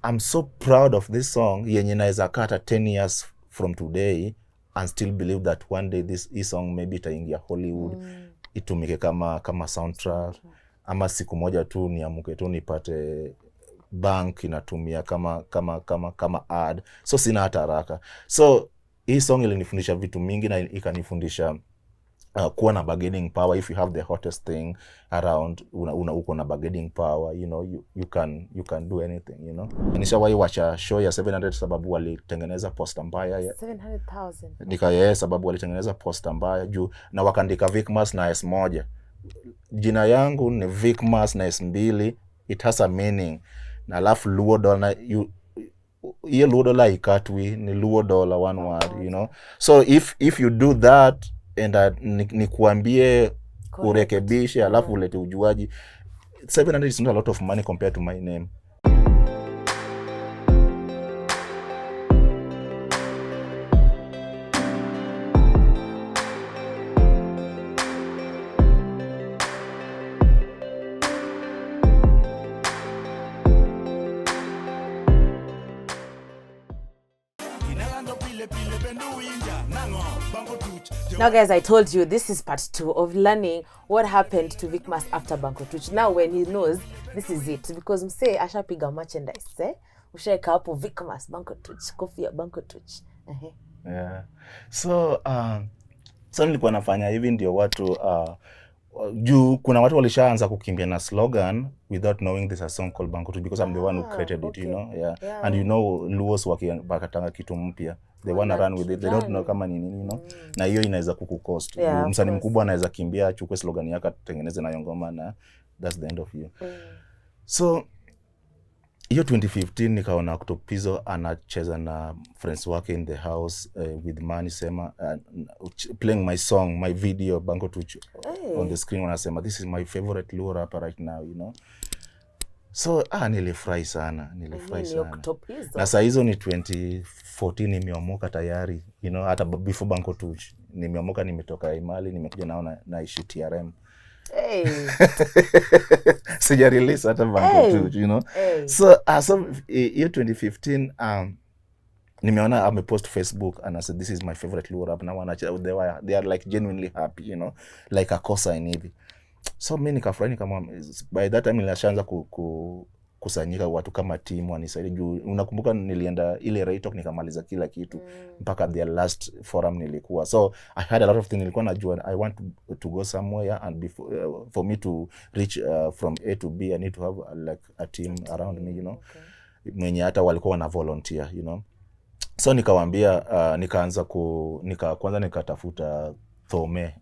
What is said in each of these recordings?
I'm so proud of this song yenye naweza kata 10 years from today and still believe that one day this song maybe itaingia Hollywood, itumike kama soundtrack, ama siku moja tu niamuke tu nipate bank inatumia kama ad. So sina hata haraka. So hii song ilinifundisha vitu mingi na ikanifundisha kuwa na bargaining power. If you have the hottest thing around, uko na bargaining power, you know, you can do anything, you know. Nishawahi watcha show ya 700 sababu walitengeneza poster mbaya ya 700,000. Sababu walitengeneza poster mbaya juu na wakaandika Vicmas na S1. Jina yangu ni Vicmas na S2. It has a meaning. Na alafu Luo Dollar, hiyo Luo Dollar ikatwi ni Luo Dollar one word, you know. So if you do that and nikuambie urekebishe alafu ulete ujuaji, 700 is not a lot of money compared to my name. Now guys, I told you this is part 2 of learning what happened to Vicmas after Banco Tuch. Now when he knows, this is it. Because mse ashapiga merchandise, ushaeka hapo Vicmas, Banco Tuch, kofia Banco Tuch. Yeah. So nilikuwa nafanya hivi ndio watu juu kuna watu walishaanza kukimbia na slogan without knowing this a song called Banco Tuch, because I'm the one who created it, you know. Yeah. And you know Luos wakatanga kitu mpya. They wanna run with it. They don't know kama ni nini, you know. Na hiyo inaweza kukucost. Msanii mkubwa anaweza kimbia achukue slogan yake atengeneze na ngoma na that's the end of you. So hiyo 2015 nikaona Octopizzo anacheza na friends wake in the house with Mani Sema playing my song, my video Banco Tuch on the screen. Wanasema this is my favorite Luo rapper right now, you know. So nilifurahi sana. Na saa hizo ni 2014 nimeomoka tayari, you know, hata before Banco Tuch nimeomoka, nimetoka Imali, nimekuja naona naishi TRM. Sija release hata Banco Tuch, you know. So year 2015 nimeona amepost Facebook and I said this is my favorite Luo rap. Now they are like genuinely happy, you know, like a kosa in hivi. So mimi nikafurahi kama by that time nilishaanza kusanyika watu kama team wanisaidie juu unakumbuka nilienda ile Ray Talk nikamaliza kila kitu mpaka the last forum nilikuwa. So I had a lot of things nilikuwa najua I want to go somewhere and before for me to reach from A to B I need to have like a team around me, you know. Mwenye hata walikuwa wana volunteer, you know. So nikawaambia kwanza nikatafuta Thome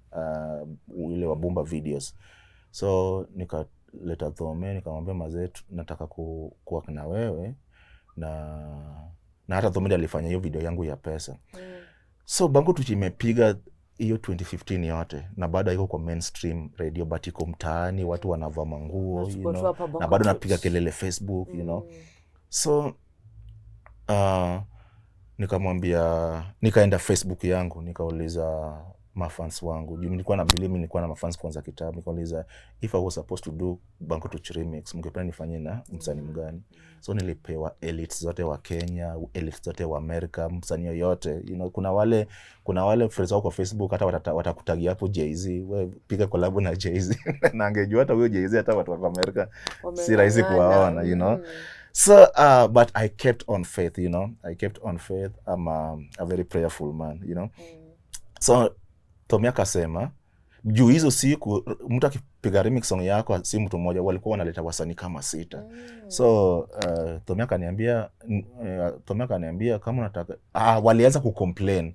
ile wa Bumba Videos. So nikaleta Thome nikamwambia mazee nataka kuwa na wewe na hata Thome alifanya hiyo video yangu ya pesa. So Banco Tuch imepiga hiyo 2015 yote na bado iko kwa mainstream radio but iko mtaani watu wanavaa manguo, you know, na bado napiga kelele Facebook, you know. So nikamwambia nikaenda Facebook yangu nikauliza mafans wangu. Nilikuwa na believe nilikuwa na mafans kwanza kitabu. Nikauliza if I was supposed to do Banco Tuch remix mngependa nifanye na msanii mgani? So nilipewa elites zote wa Kenya, elites zote wa America, msanii yote, you know. Kuna wale friends wako kwa Facebook hata watakutagia hapo Jay-Z, wewe piga collab na Jay-Z. Na angejua hata huyo Jay-Z hata watu wa America si rahisi kuwaona, you know. So but I kept on faith, you know. I kept on faith. I'm a very prayerful man, you know. So Tommy akasema juu hizo siku mtu akipiga remix song yako si mtu mmoja, walikuwa wanaleta wasanii kama 6. So Tommy akaniambia kama unataka walianza kucomplain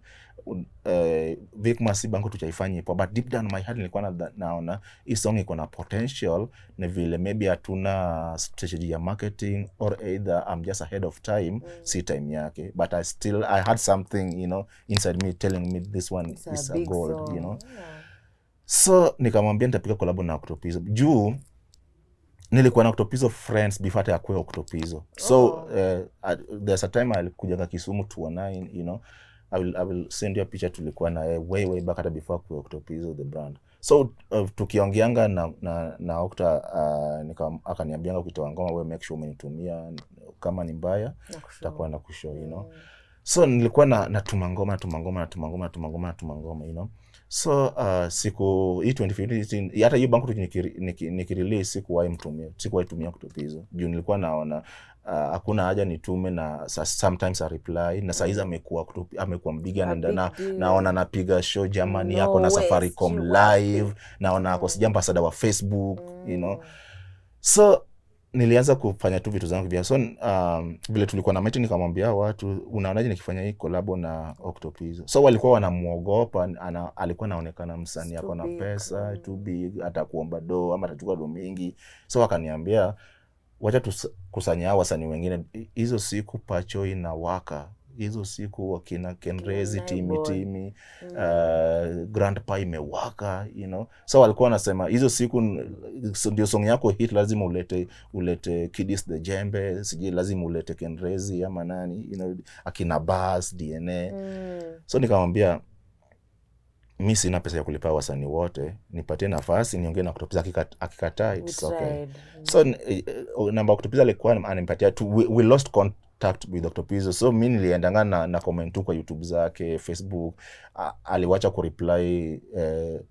Vicmas Banco Tuch haifanyi poa, but deep down my heart nilikuwa naona hii song iko na potential, na vile maybe hatuna strategy ya marketing or either I'm just ahead of time, si time yake, but I had something, you know, inside me telling me this one is a gold song, you know. So nikamwambia nitapiga collab na Octopizzo juu nilikuwa na Octopizzo friends before hata yakwe Octopizzo. So there's a time alikuja Kisumu 2009, you know. I will send you a picture tulikuwa na way back hata before kwa Octopizzo the brand. So tukiongeanga na Octa akaniambianga kutoa ngoma wewe make sure umenitumia kama ni mbaya utakuwa na kushow, you know. So nilikuwa natuma ngoma, you know. So siku hii 2015 hata hiyo Banko nikirelease sikuwahi tumia Octopizzo. Juu nilikuwa naona hakuna haja nitume na sometimes a reply na saizi amekuwa mbiga na naona napiga show Germany yako na Safaricom live, naona ako sijamba sada wa Facebook, you know. So nilianza kufanya tu vitu zangu vya. So vile tulikuwa na meeting nikamwambia watu unaonaje nikifanya hii collab na Octopizzo. So walikuwa wanamuogopa, alikuwa anaonekana msanii ako na pesa too big, atakuomba do ama atachukua do mingi. So akaniambia wacha tukusanya wasanii wengine. Hizo siku Pacho inawaka, hizo siku wakina Kenrezi Timi Grandpa imewaka, you know. So walikuwa wanasema hizo siku ndio song yako hit, lazima ulete Kidis the Jembe, sije lazima ulete Kenrezi ama nani, you know, akina Bass DNA. So nikamwambia mimi sina pesa ya kulipa wasanii wote, nipatie nafasi niongee na Octopizzo. Akikataa it's okay. So namba Octopizzo alikuwa ananipatia tu, we lost contact with Octopizzo. So mimi niliendanga na comment tu kwa YouTube zake, Facebook, aliwacha ku reply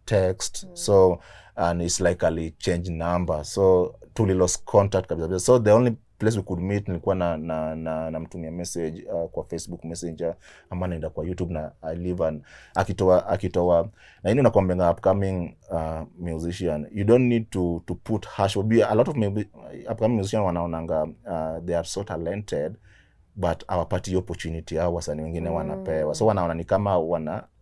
text. So and it's like ali change number, so tuli lost contact kabisa. So the only place we could meet nilikuwa na mtumia message kwa Facebook Messenger ama naenda kwa YouTube na I live and akitoa na yeye nakwambia upcoming musician, you don't need to put hash. A lot of upcoming musician wanaonanga they are so talented but hawapati opportunity au wasanii wengine wanapewa, so wanaona ni kama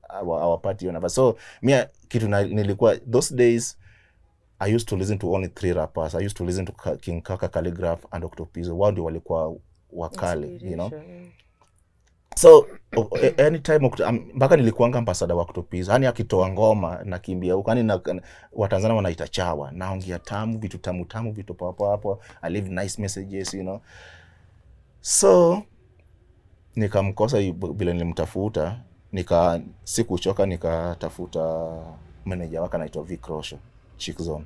hawapati hiyo nafasi. So mimi kitu nilikuwa those days I used to listen to only 3 rappers. I used to listen to King Kaka, Calligraph and Octopizzo. Wao ndio walikuwa wakali, you know. So anytime mpaka nilikuanga ambassador wa Octopizzo. Yaani akitoa ngoma nakimbia huko. Yaani Watanzania wanaita chawa. Naongea tamu, vitu tamu, vitu hapo. I leave nice messages, you know. So nikamkosa bila nilimtafuta, sikuchoka nikatafuta manager wake anaitwa Vic Rosho, Chick Zone.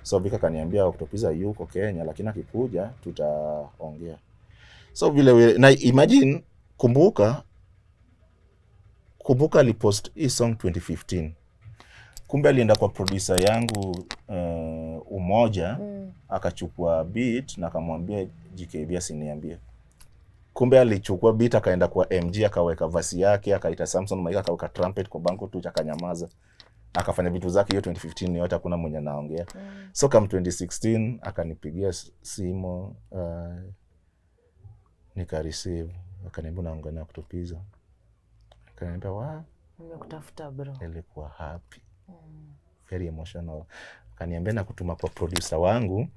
So Vika kaniambia Octopizzo yuko Kenya lakini akikuja tutaongea. So vile na imagine kumbuka alipost hii song 2015. Kumbe alienda kwa producer yangu Umoja, akachukua beat na akamwambia JKB asiniambie. Kumbe alichukua beat akaenda kwa MG akaweka verse yake, akaita Samson Maika akaweka trumpet kwa Banko tu akanyamaza. Akafanya vitu zake hiyo 2015 yote hakuna mwenye naongea. So kama 2016 akanipigia simu nika receive, akaniambia naongea na Octopizzo. Akaniambia nimekutafuta bro. Nilikuwa happy. Very emotional. Akaniambia na kutuma kwa producer wangu.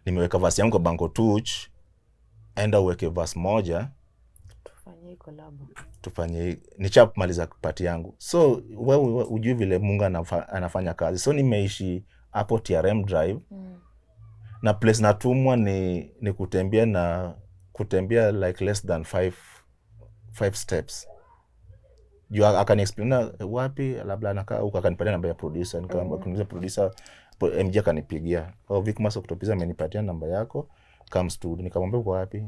Nimeweka verse yangu kwa Banko Tuch. Enda uweke verse moja. Tufanye nichapomaliza party yangu. So wewe ujui vile Mungu anafanya kazi. So nimeishi hapo TRM Drive. Na place natumwa ni kutembea like less than 5 steps. Juu akaniexplain wapi labda anakaa huko, akanipatia namba ya producer. Nikamwambia producer MJ akanipigia. Vicmas Octopizzo amenipatia namba yako, come studio. Nikamwambia uko wapi?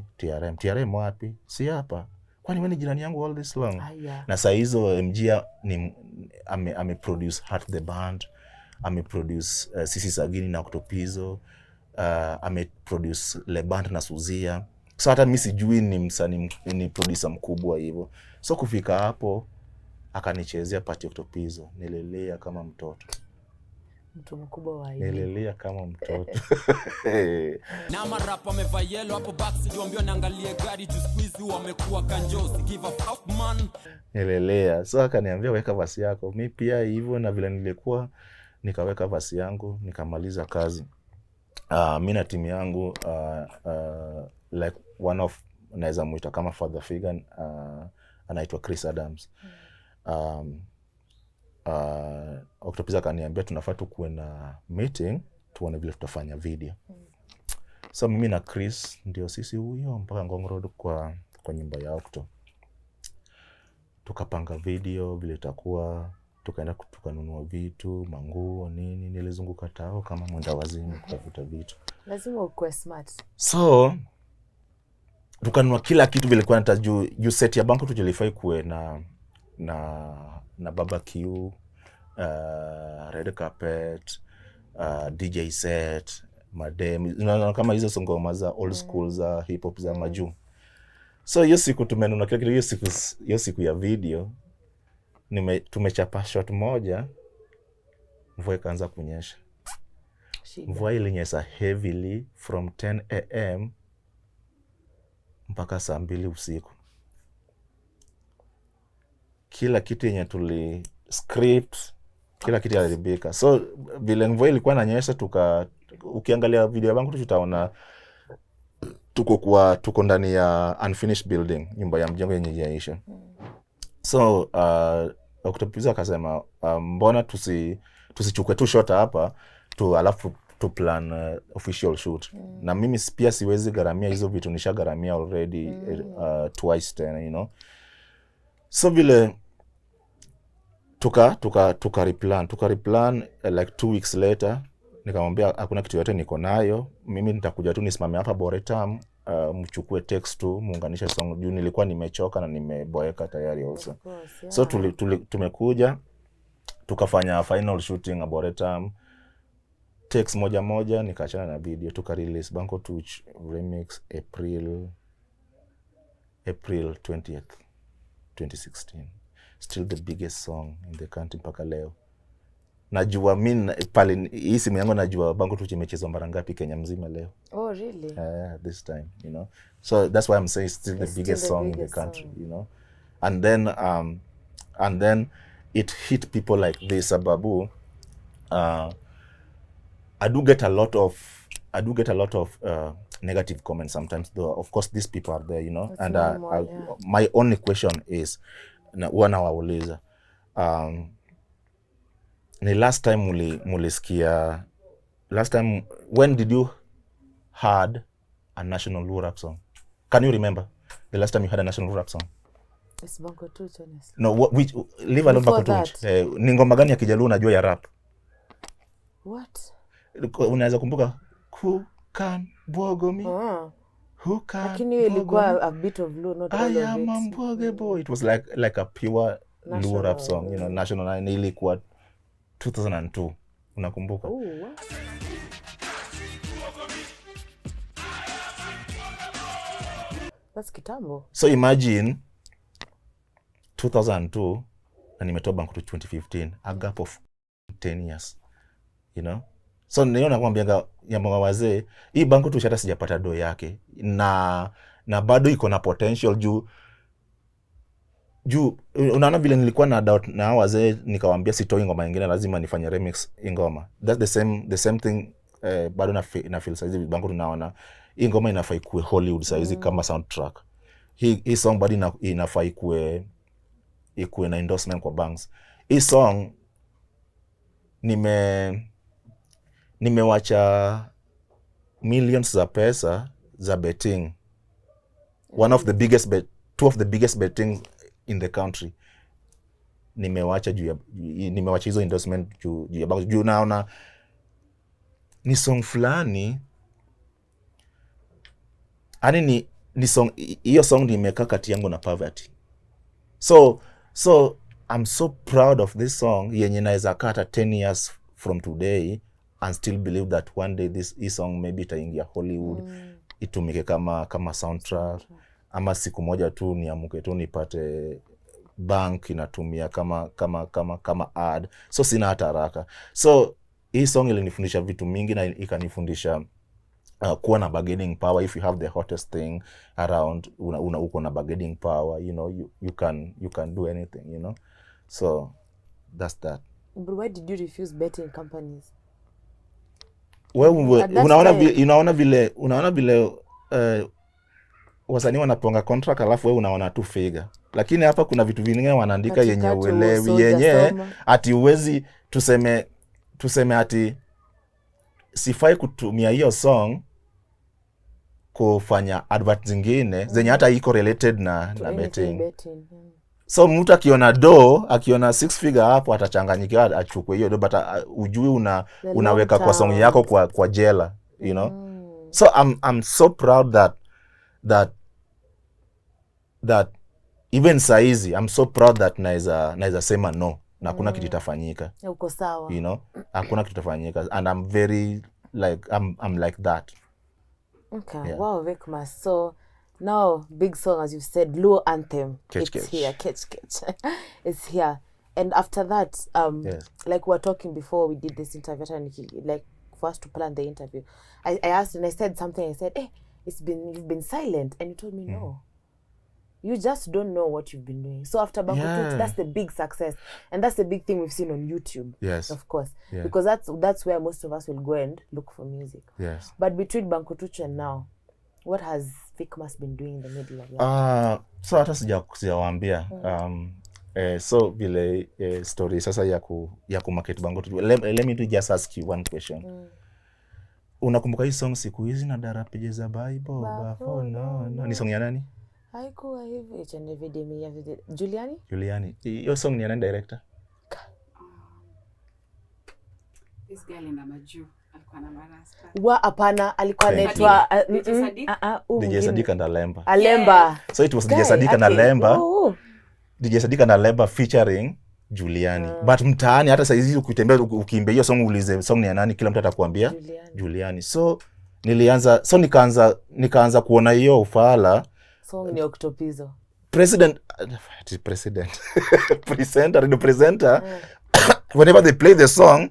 TRM wapi? Si hapa. Kwani wewe ni jirani yangu all this long? Na saa hizo MG ame-produce Heart the Band, ame-produce Sisi Sagini na Octopizzo, ame-produce Le Band na Suzia. So hata mimi sijui ni msanii ni producer mkubwa hivyo. So kufika hapo akanichezea party Octopizzo, nilelea kama mtoto. Mtu mkubwa wa hivi. Nilelea kama mtoto. Na marapa wamevaa yellow hapo backstage waambia naangalie gari to squeeze wamekuwa kanjosi give a fuck man. Nilelea. So akaniambia weka verse yako. Mimi pia hivyo na vile nilikuwa nikaweka verse yangu nikamaliza kazi. Mimi na timu yangu like one of naweza muita kama father figure anaitwa Chris Adams. Octopizzo akaniambia tunafaa tukuwe na meeting tuone vile tutafanya video. So mimi na Chris ndio sisi huyo mpaka Ngong Road kwa nyumba ya Octo. tukapanga video vile itakuwa, tukaenda tukanunua vitu, manguo, nini, nilizunguka tao kama mwenda wazimu kutafuta vitu. Lazima ukue smart. So tukanunua kila kitu vile kwa nita juu set ya Banco tujilifai kuwe na barbecue, red carpet, DJ set, madem, kama hizo songoma za old school za hip hop za majuu. So hiyo siku tumenunua kila kitu. Hiyo siku ya video tumechapa shot moja, mvua ikaanza kunyesha. Mvua ilinyesha heavily from 10 am mpaka saa 2 usiku. Kila kitu yenye tuli script, kila kitu yalibika. So vile mvua ilikuwa inanyesha, ukiangalia video ya Banco tutaona tuko ndani ya unfinished building, nyumba ya mjengo yenye haijaisha. So Octopus akasema mbona tusichukue tu shot hapa alafu to plan official shoot. Na mimi pia siwezi garamia hizo vitu, nishagaramia already twice tena, you know. So vile tuka replan like 2 weeks later, nikamwambia hakuna kitu yote niko nayo, mimi nitakuja tu nisimame hapa Boretam, mchukue text tu muunganishe song juu nilikuwa nimechoka na nimeboeka tayari also. Course, yeah. So tumekuja tukafanya final shooting at Boretam, text moja nikaachana na video, tuka release Banco Tuch remix April 20th 2016. Still the biggest song in the country mpaka leo. Najua mimi pale hii simu yangu najua Banco Tuch imechezwa mara ngapi Kenya mzima leo. Oh really? This time, you know. So that's why I'm saying it's still the biggest song in the country, you know. And then it hit people like this, Sababu. I do get a lot of negative comments sometimes, though of course these people are there, you know. That's and normal, yeah. My only question is wana wauliza ni last time mulisikia, last time when did you heard a national rap song? Can you remember the last time you had a national rap song? It's Banco Tuch, honestly. No, which leave alone Banco Tuch. Ni ngoma gani ya Kijaluo unajua ya rap? What? Unaweza kumbuka who can bogo me? Who can? Lakini ilikuwa a bit of Luo, not all of it. I am a Mboge boy. It was like a pure Luo rap song, you know, national, and ilikuwa 2002. Unakumbuka? Oh, what? That's kitambo. So imagine 2002 na nimetoa Banco Tuch 2015, a gap of 10 years, you know. So niona kwambia yamba wazee, hii Banco Tuch hata sijapata do yake na bado iko na potential juu unaona vile nilikuwa na doubt na wazee, nikawaambia sitoi ngoma nyingine, lazima nifanye remix ngoma. That's the same thing. Bado na feel saizi Banco tunaona hii ngoma inafaa ikuwe Hollywood saizi kama soundtrack. Hii song bado inafaa ikuwe na endorsement kwa banks. Hii song nimewacha millions za pesa za betting. Two of the biggest betting in the country. Nimewacha hizo endorsement juu ya Banco. Juu naona ni song fulani, ani ni song, hiyo song nimeka kati yangu na Poverty. So I'm so proud of this song yenye naweza kata 10 years from today and still believe that one day this song maybe itaingia Hollywood, itumike kama soundtrack, ama siku moja tu niamuke tu nipate bank inatumia kama ad. So sina hata haraka. So hii song ilinifundisha vitu mingi na ikanifundisha kuwa na bargaining power. If you have the hottest thing around, uko na bargaining power, you know, you can do anything, you know. So that's that. But why did you refuse betting companies? Unaona vile wasanii wanaponga contract alafu wewe unaona tu figure. Lakini hapa kuna vitu vingine wanaandika yenye uelewi, yenye ati uwezi tuseme ati sifai kutumia hiyo song kufanya advert zingine zenye hata iko related na betting. So mtu akiona do, akiona 6 figure hapo atachanganyikiwa achukue hiyo do, but ujui unaweka kwa song yako kwa jela, you know. So I'm so proud that even saizi I'm so proud that naweza sema no na hakuna kitu itafanyika. Uko sawa. You know, hakuna kitu itafanyika, and I'm very like I'm like that. Okay. Yeah. Wow, Vickmas. So now big song, as you said, Luo Anthem. It's here. Catch. It's here. And after that, yes. Like we were talking before we did this interview, like for us to plan the interview, I asked and I said something. I said, "Hey, you've been silent," and you told me no. You just don't know what you've been doing. So after Banko Tuch, that's the big success, and that's the big thing we've seen on YouTube. Yes, of course, because that's where most of us will go and look for music. Yes, but between Banko Tuch and now, what has Vickmas been doing in the middle of that? So hata sijawaambia. So vile story sasa ya ku market Banko Tuch. Let me just ask you one question. Unakumbuka hii song siku hizi na dara pages za Bible? No. Ni song ya nani? Haikuwa hivi chende video Juliani. Hiyo song ni ya nani director? This girl in Amaju alikuwa na marasta. Hapana, alikuwa anaitwa DJ Sadiq and Alemba. Alemba. So it was DJ Sadiq and Alemba. DJ Sadiq and Alemba featuring Juliani. But mtaani hata saizi ukitembea ukiimba hiyo song ulize song ni ya nani, kila mtu atakwambia Juliani. So nikaanza kuona hiyo ufala. Song ni Octopizo. Presenter, whenever they play the song,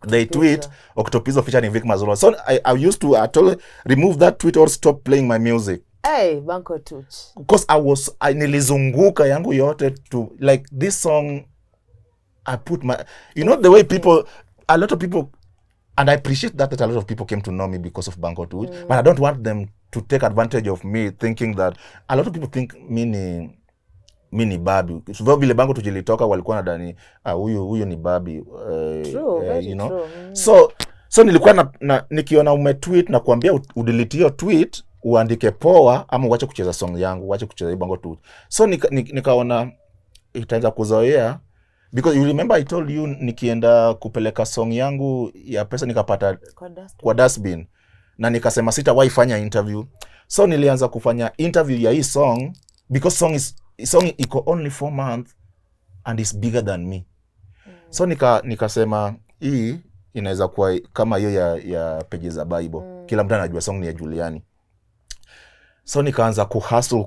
they tweet Octopizo featuring Vickmas. So I used to remove that tweet or stop playing my music. Hey, Banko Tuch. Because I nilizunguka yangu yote to like this song. I put my, you know, the way a lot of people, and I appreciate that a lot of people came to know me because of Banko Tuch, but I don't want them to take advantage of me, thinking that a lot of people think me ni babi. So vile Banko Tuch ilitoka walikuwa nadhani huyu ni babi. True, you know. True. So nilikuwa nikiona umetweet na kuambia udelete hiyo tweet, uandike poa ama uache kucheza song yangu, uache kucheza Banko Tuch. So nikaona itaanza kuzoea, because you remember I told you nikienda kupeleka song yangu ya pesa nikapata kwa dustbin. Na nikasema sitawahi fanya interview. So nilianza kufanya interview ya hii song because song iko only 4 months and is bigger than me. So nikasema hii inaweza kuwa kama hiyo ya pages za Bible. Kila mtu anajua song ni ya Juliani. So nikaanza kuhustle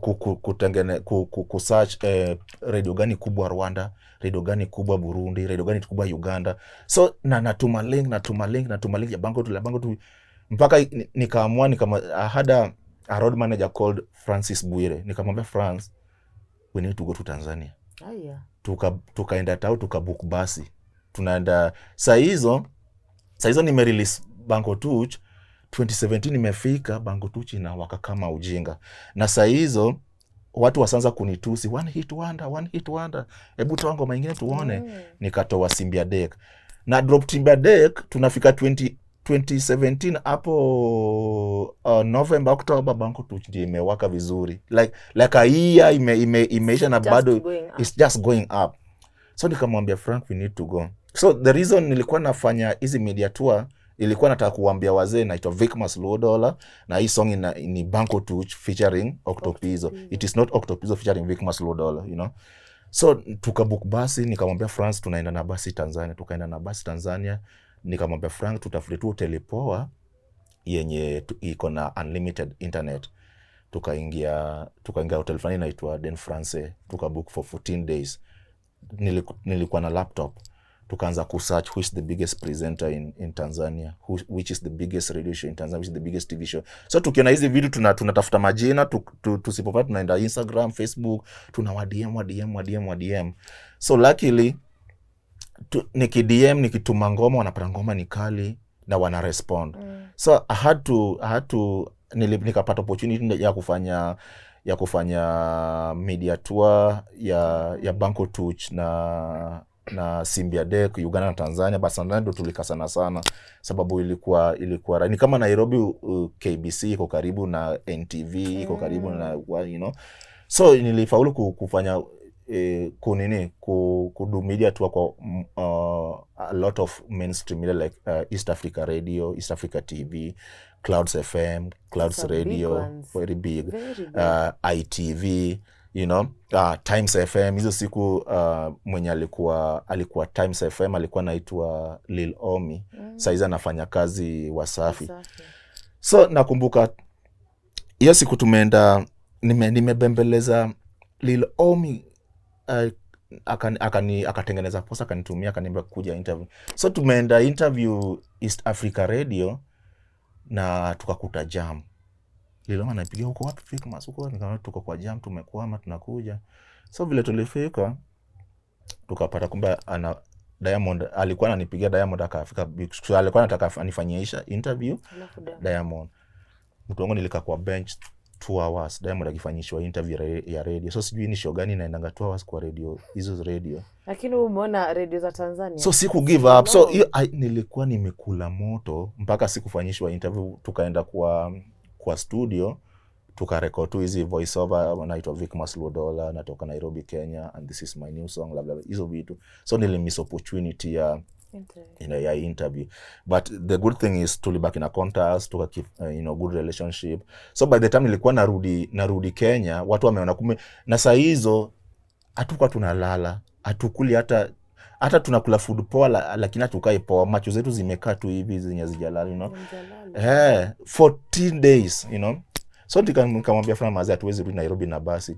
kusearch radio gani kubwa Rwanda, radio gani kubwa Burundi, radio gani kubwa Uganda. So natuma link ya Banko Tuch. Mpaka nikaamua I had a road manager called Francis Bwire. Nikamwambia France, we need to go to Tanzania. Yeah. Tukaenda tukabook basi. Tunaenda saa hizo nimerelease Banko Tuch 2017 nimefika Banko Tuch na waka kama ujinga. Na saa hizo watu wasanza kunitusi one hit wonder. Hebu toa ngoma nyingine tuone. Nikatoa Simbia Deck. Na drop Simbia Deck tunafika 2017 hapo November October Banko Tuch ndio imewaka vizuri. Like a year imeisha na bado it's just going up. So nikamwambia Frank, we need to go. So the reason nilikuwa nafanya hizi media tour, ilikuwa nataka kuambia wazee naitwa Vickmas $1 na hii song ni Banko Tuch featuring Octopizo. It is not Octopizo featuring Vickmas $1, you know. So tukabook basi, nikamwambia France tunaenda na basi Tanzania. Tukaenda na basi Tanzania. Nikamwambia Frank tutafute tu hotel poa yenye iko na unlimited internet. Tukaingia hotel fulani inaitwa Den France. Tukabook for 14 days. Nilikuwa na laptop. Tukaanza kusearch who is the biggest presenter in Tanzania, which is the biggest radio show in Tanzania, which is the biggest TV show. So tukiona hizi video tunatafuta majina, tusipopata tunaenda Instagram, Facebook, tuna DM. So luckily nikituma ngoma wanapata ngoma ni kali na wana respond. So I had to nikapata opportunity ya kufanya media tour ya Banko Tuch na Simbia Deck Uganda na Tanzania. But Tanzania ndo tulikasana sana sababu ilikuwa ni kama Nairobi KBC iko karibu na NTV iko karibu na you know. So nilifaulu kufanya kudu media tu kwa a lot of mainstream media like East Africa Radio, East Africa TV, Clouds FM, Clouds Some Radio, big very big, Very big. ITV, you know, Times FM. Hizo siku mwenye alikuwa Times FM alikuwa anaitwa Lil Omi. Saizi anafanya kazi Wasafi. So nakumbuka hiyo siku tumeenda, nimebembeleza Lil Omi, akatengeneza posta, akanitumia, akaniambia kuja interview. So tumeenda interview East Africa Radio na tukakuta jam. Lil Omi anapigia, huko wapi Vikmas huko? Nikamwambia tuko kwa jam, tumekwama, tunakuja. So vile tulifika tukapata kumbe Diamond alikuwa ananipigia. Diamond akafika, alikuwa anataka anifanyie interview Diamond. Mtu wangu nilikaa kwa bench 2 hours, Diamond akifanyishwa interview ya radio. So sijui ni show gani inaendanga 2 hours kwa radio, hizo radio. Lakini umeona radio za Tanzania. So siku give up. So nilikuwa nimekula moto mpaka sikufanyishwa interview. Tukaenda kwa studio tukarecord tu hizi voice over, naitwa Vikmas Luodola, natoka Nairobi, Kenya, and this is my new song, blah blah, hizo vitu. So nilimiss opportunity ya interview. But the good thing is tulibaki na contacts, tuka keep good relationship. So by the time nilikuwa narudi Kenya, watu wameona kume, na saa hizo hatukuwa tunalala, hatukuli hata tunakula food poa, lakini hatukai poa, macho zetu zimekaa tu hivi zenye zijalala, you know. 14 days, you know. So nikamwambia friend mazi hatuwezi rudi Nairobi na basi,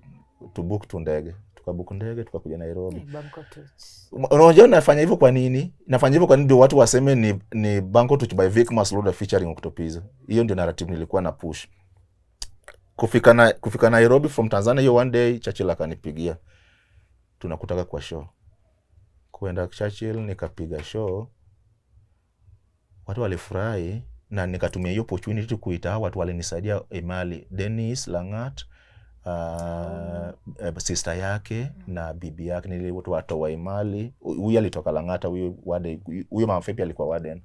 tubook tu ndege. Tukabook ndege tukakuja Nairobi. Banko Touch. Unajua nafanya hivyo kwa nini? Nafanya hivyo kwa nini ndio watu waseme ni Banko Touch by Vikmas Luodola featuring Octopizzo. Hiyo ndio narrative nilikuwa na push. Kufika Nairobi from Tanzania, hiyo one day Churchill akanipigia, tunakutaka kwa show. Kuenda Churchill nikapiga show, watu walifurahi, na nikatumia hiyo opportunity kuita watu walinisaidia Emali, Dennis Langat, sister yake na bibi yake. Niliwatu watu wa Emali, huyu alitoka Langata, huyu mama Fepi alikuwa Warden.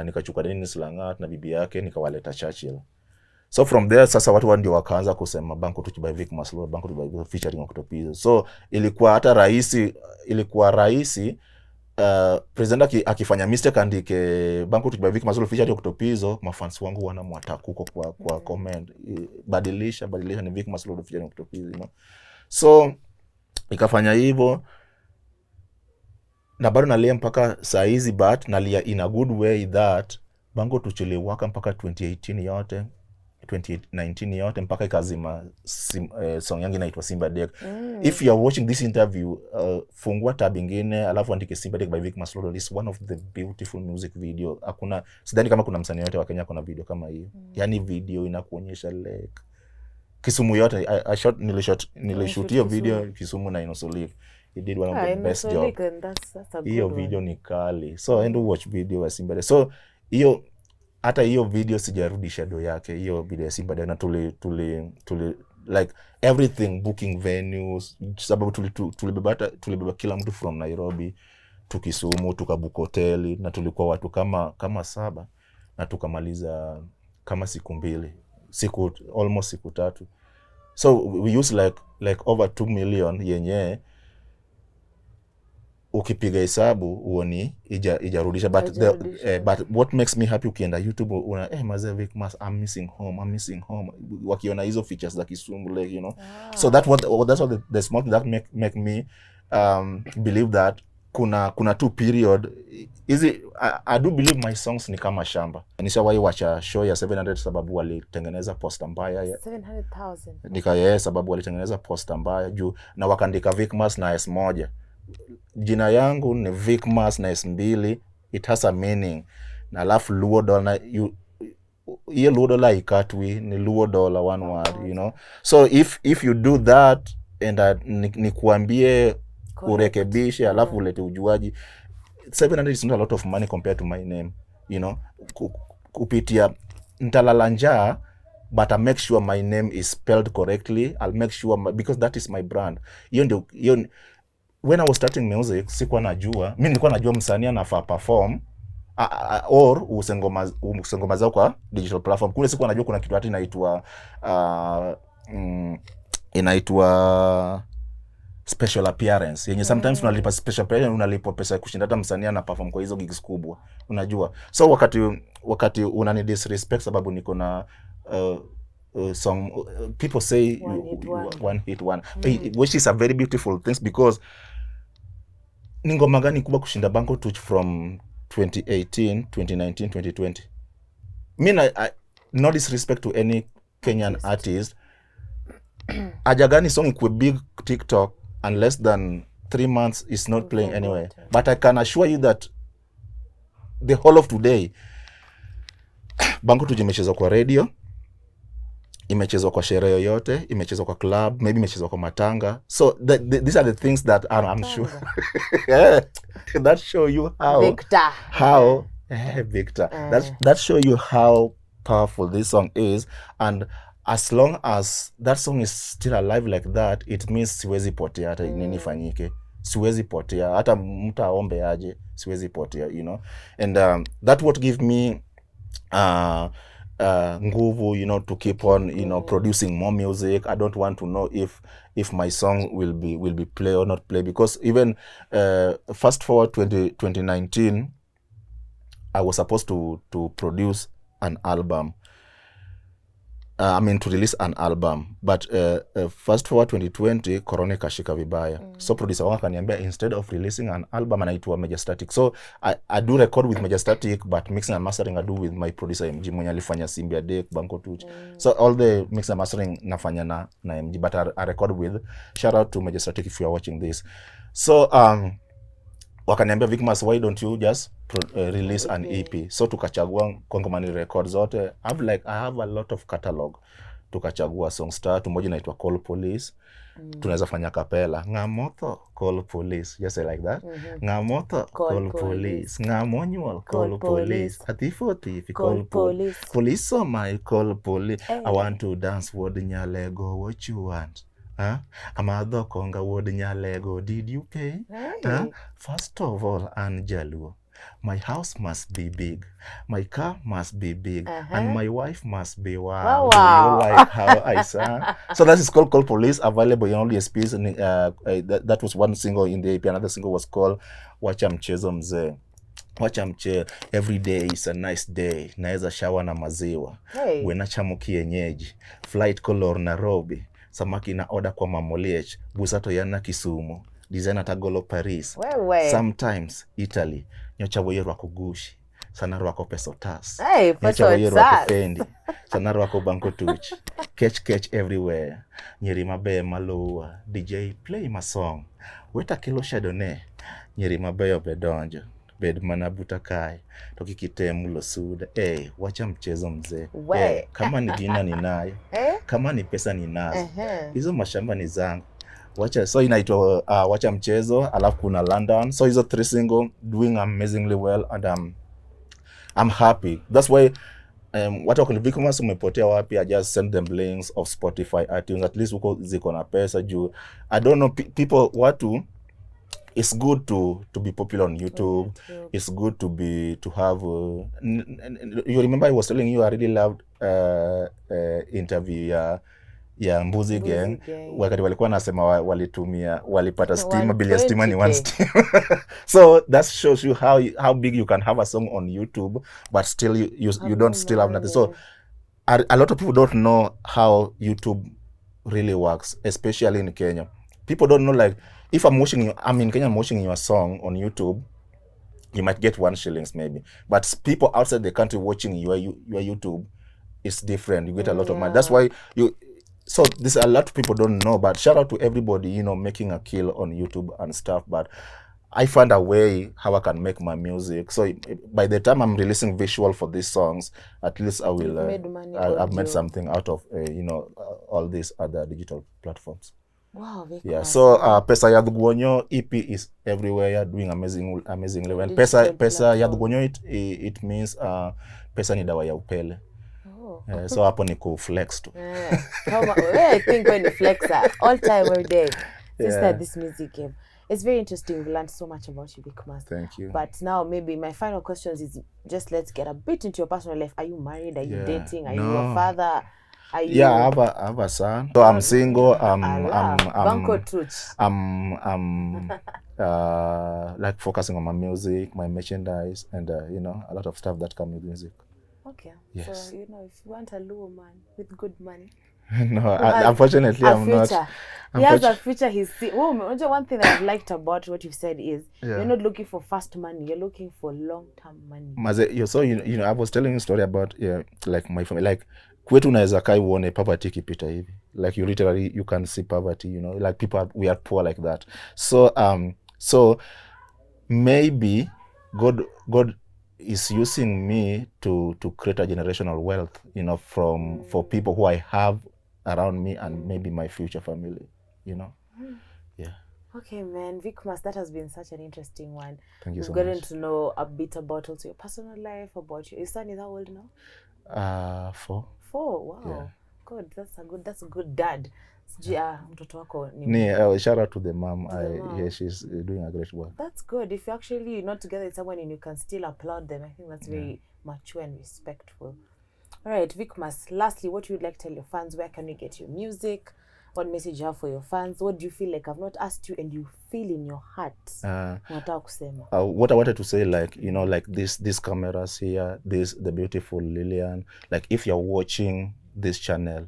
Nikachukua Dennis Langat na bibi yake nikawaleta Churchill. So from there sasa watu ndio wakaanza kusema Banko Touch by Vikmas Luodola, Banko Touch by featuring Octopizzo. So ilikuwa rahisi president akifanya mistake andike Banko Touch by Vikmas Luodola featuring Octopizzo, mafans wangu wanamwataka huko kwa comment, badilisha ni Vikmas Luodola featuring Octopizzo, you know. So ikafanya hivyo, na bado nalia mpaka saa hizi, but nalia in a good way that Banko Touch iliwaka mpaka 2018 yote, 2019 yote, mpaka ikazima song yangu inaitwa Simba Dek. If you are watching this interview, fungua tab ingine alafu andike Simba Dek by Vikmas Luodola. It's one of the beautiful music video. Hakuna, sidhani kama kuna msanii yote wa Kenya kuna video kama hiyo. Yani video inakuonyesha like Kisumu yote. Nilishoot hiyo video Kisumu na Inosolik. He did one of the best job. Hiyo video ni kali. So endo watch video ya Simba Dek. So hiyo, hata hiyo video sijarudi shadow yake, hiyo video ya Simba Dek, na tuli like everything, booking venues, sababu tulibeba kila mtu from Nairobi to Kisumu, tukabook hoteli, na tulikuwa watu kama 7, na tukamaliza kama siku 2, almost siku 3. So we use like over 2 million yenye ukipiga hesabu uoni ijarudisha, but what makes me happy, ukienda YouTube Maze Vikmas, I'm missing home, wakiona hizo features za Kisumu, like, you know. So that's what the small that make me believe that kuna two period hizi. I do believe my songs ni kama shamba. Nishawahi wacha show ya 700 sababu walitengeneza poster mbaya 700,000 sababu walitengeneza poster mbaya juu, na wakaandika Vikmas na S1. Jina yangu ni Vikmas na S2, it has a meaning. Na alafu Luodola, hiyo Luodola ikatwi, ni Luodola one word, you know. So if you do that and nikuambie urekebishe alafu ulete ujuaji, 700 is not a lot of money compared to my name, you know. Kupitia ntalala njaa, but I make sure my name is spelled correctly. I'll make sure, because that is my brand. Hiyo when I was starting music, sikuwa najua. Mimi nilikuwa najua msanii anafaa perform or usengoma zao kwa digital platform. Kule sikuwa najua kuna kitu hata inaitwa special appearance yenye sometimes unalipa special appearance, unalipa pesa ya kushinda hata msanii ana perform kwa hizo gigs kubwa, unajua. So wakati unani disrespect sababu niko na song, people say one hit one, which is a very beautiful thing, because ni ngoma gani kubwa kushinda Banko Tuch from 2018, 2019, 2020? I no disrespect to any Kenyan artist. Aja gani song ikwe big TikTok and less than 3 months is not playing anywhere. But I can assure you that the whole of today Banko Tuch imechezwa kwa radio, imechezwa kwa sherehe yoyote, imechezwa kwa club, maybe imechezwa kwa matanga. So these are the things that I'm sure that show you how Victor. Victor. That show you how powerful this song is, and as long as that song is still alive like that, it means siwezi potea hata nini fanyike. Siwezi potea hata mtu aombe aje, siwezi potea, you know. And that what give me nguvu, you know, to keep on, you know, producing more music. I don't want to know if my song will be play or not play, because even fast forward 2019, I was supposed to produce an album. To release an album, but fast forward 2020, corona kashika vibaya. So producer wangu akaniambia instead of releasing an album anaitwa Majestic. So I do record with Majestic, but mixing and mastering I do with my producer MG mwenye alifanya Simbia Dek, Banko Tuch. So all the mixing and mastering nafanya na MG, but I record with, shout out to Majestic if you are watching this. So wakaniambia Vicmas, why don't you just release an EP? So tukachagua Kongomani record zote. I have a lot of catalog. Tukachagua songs tatu, moja inaitwa Call Police. Tunaweza fanya kapela. Ngamoto Call Police, just say like that. Ngamoto Call Police. Ngamonyual Call Police. Atifoti Call Police. Police oh my Call Police. I want to dance word nyalego, what you want? Amado konga word nyalego, did you pay? First of all, Anjaluo, my house must be big, my car must be big, and my wife must be wow. Do you like how I sang? So that is called Call Police, available in all the SPs. And that was one single in the EP. Another single was called Wacha Mchezo Mzee. Wacha mche, every day is a nice day. Naeza shower na maziwa. Wena chamu kienyeji. Flight color Nairobi. Samaki na order kwa Mamoliech. Busato yana Kisumu. Designer tagolo Paris. Sometimes Italy. Nyocha woyero wako Gushi. Sanaro wako Pesotas. Nyocha woyero wako Fendi. Sanaro wako Banko Tuch. Catch everywhere. Nyeri mabe maloa. DJ play my song. Weta kilo Chardonnay. Nyeri mabe obedonjo. Bed manabuta kai. Toki kitemu lo suda. Wacha mchezo mzee. Kama ni jina ni nayo. Kama ni pesa ni nazo. Hizo mashamba ni zangu. So inaitwa Wacha Mchezo, alafu kuna London. So hizo 3 single doing amazingly well, and I'm happy. That's why watu wako Vicmas umepotea wapi, I just send them links of Spotify, iTunes, at least uko ziko na pesa juu. I don't know, people watu, it's good to be popular on YouTube. It's good to have you remember I was telling you I really loved interview ya Mbuzi Gang. Wakati walikuwa nasema walipata stima, bili ya stima ni 1 stima. So that shows you how big you can have a song on YouTube, but still you don't still have nothing. So a lot of people don't know how YouTube really works, especially in Kenya. People don't know, like, if I'm in Kenya, I'm watching your song on YouTube, you might get 1 shillings maybe. But people outside the country watching your YouTube, it's different. You get a lot of money. That's why so this a lot of people don't know, but shout out to everybody, you know, making a kill on YouTube and stuff. But I find a way how I can make my music. So by the time I'm releasing visual for these songs, at least I will I've made something out of all these other digital platforms. Wow, yeah. So Pesa ya Dhuguonyo EP is everywhere, doing amazingly well. Pesa ya Dhuguonyo, it means pesa ni dawa ya upele. So hapo ni ku flex tu. I think when you flex all time, every day. Since this music game, it's very interesting. We learned so much about you, Vicmas. Thank you. But now maybe my final questions is just let's get a bit into your personal life. Are you married? Are you dating? Are you a father? Are you? Yeah, I have a son. So I'm single. Banco Tuch. I'm like focusing on my music, my merchandise, and a lot of stuff that come with music. Okay. Yes. So if you want a Luo man with good money, No, who has unfortunately, a I'm not. future. He has a future. One thing that I've liked about what you've said is you're not looking for fast money. You're looking for long-term money. So I was telling you a story about like my family. Like kwetu unaweza kai uone poverty ikipita hivi. Like you can see poverty. Like we are poor like that. So maybe God is using me to create a generational wealth. For people who I have around me and maybe my future family. Yeah. Okay, man. Vikmas, that has been such an interesting one. Thank you so We've gotten much. to know a bit about also your personal life, about your son is how old now? 4. 4. Wow. Yeah. Good. That's a good dad. Mtoto wako ni Shout out to the mom. mom. Yeah, she's doing a great work. That's good. If you're actually not together with someone and you can still applaud them, I think that's very mature and respectful. All right, Vikmas, lastly, what would you like to tell your fans? Where can we get your music? What message you have for your fans? What do you feel like I've not asked you and you feel in your heart? What I wanted to say, like these cameras here, the beautiful Lillian. Like if you're watching this channel,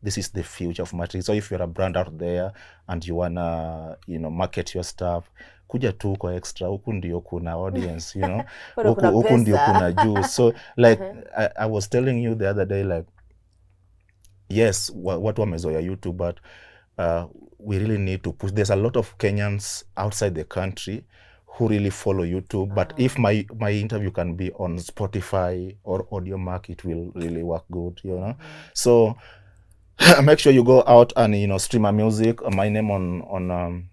this is the future of marketing. So if you're a brand out there and you wanna market your stuff, kuja tu kwa Extra, huku ndio kuna audience, huku ndio kuna juice. So like I was telling you the other day, like yes, watu wamezoea YouTube, but we really need to push. There's a lot of Kenyans outside the country who really follow YouTube, but if my interview can be on Spotify or Audiomack, it will really work good, So make sure you go out and stream my music. My name on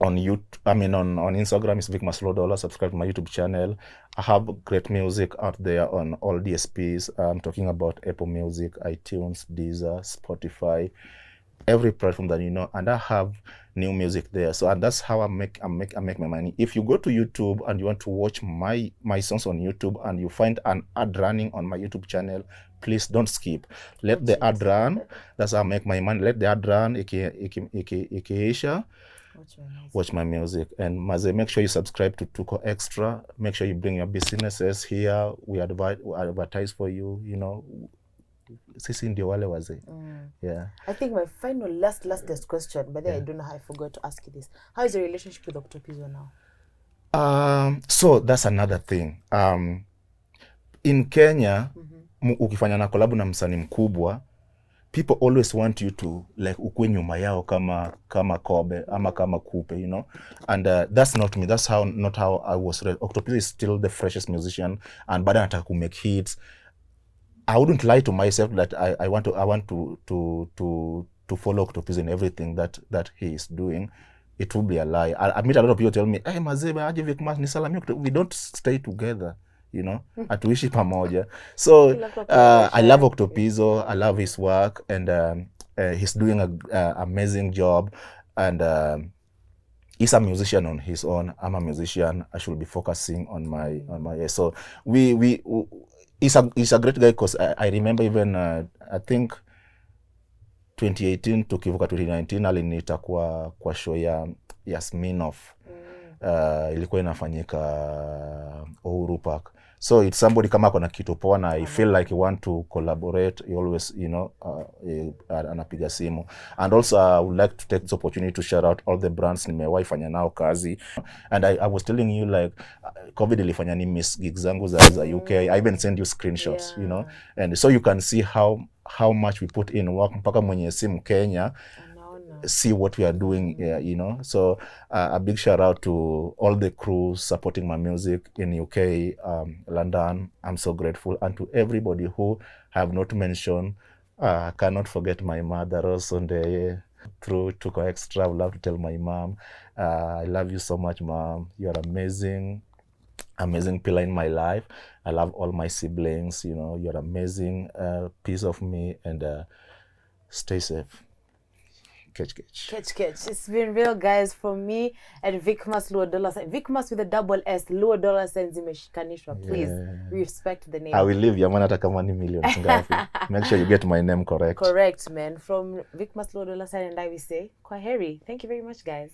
YouTube, on Instagram is Vikmas $4. Subscribe to my YouTube channel. I have great music out there on all DSPs. I'm talking about Apple Music, iTunes, Deezer, Spotify, every platform that and I have new music there. So and that's how I make my money. If you go to YouTube and you want to watch my songs on YouTube and you find an ad running on my YouTube channel, please don't skip. Let the ad run. That's how I make my money. Let the ad run. Ikiisha, watch my music. And Maze, make sure you subscribe to Tuko Extra. Make sure you bring your businesses here. We advertise for you. Sisi ndio wale wazee. Yeah. I think my final last question, but then I don't know how I forgot to ask you this. How is your relationship with Octopizzo now? So that's another thing. In Kenya, ukifanya na collab na msanii mkubwa, people always want you to like ukwe nyuma yao kama Kobe ama kama Kupe, and that's not me. That's not how I was raised. Octopizzo is still the freshest musician and bado anataka ku make hits. I wouldn't lie to myself that I want to follow Octopizzo in everything that he is doing. It would be a lie. I meet a lot of people tell me, "Hey, Mazebe, aje Vikmas ni salamia." We don't stay together, Hatuishi pamoja. So I love Octopizzo. I love his work, and he's doing a amazing job. And he's a musician on his own. I'm a musician. I should be focusing on my. So he's a great guy, because I remember even I think 2018 tukivuka 2019 aliniita kwa show ya Smirnoff. Ilikuwa inafanyika Uhuru Park. So it's somebody kama kuna kitu poa na I feel like you want to collaborate, you always anapiga simu. And also I would like to take this opportunity to shout out all the brands nimewahi fanya nao kazi. And I was telling you, like COVID ilifanya ni miss gigs zangu za UK. I even send you screenshots, and so you can see how much we put in work mpaka mwenye simu Kenya see what we are doing here, So a big shout out to all the crews supporting my music in UK, London. I'm so grateful. And to everybody who have not mentioned, I cannot forget my mother also through Tuko Extra. I would love to tell my mom, I love you so much, Mom. You're amazing pillar in my life. I love all my siblings, you're amazing piece of me, and stay safe. Catch. Catch. It's been real, guys, from me and Vicmas Luo Dollar Sign. Vicmas with a double S, Luo Dollar Signs imeshikanishwa. Please respect the name. I will leave Yamana hata kama ni millions ngapi. Make sure you get my name correct. Correct, man. From Vicmas Luo Dollar Sign and I will say, Kwaheri. Thank you very much, guys.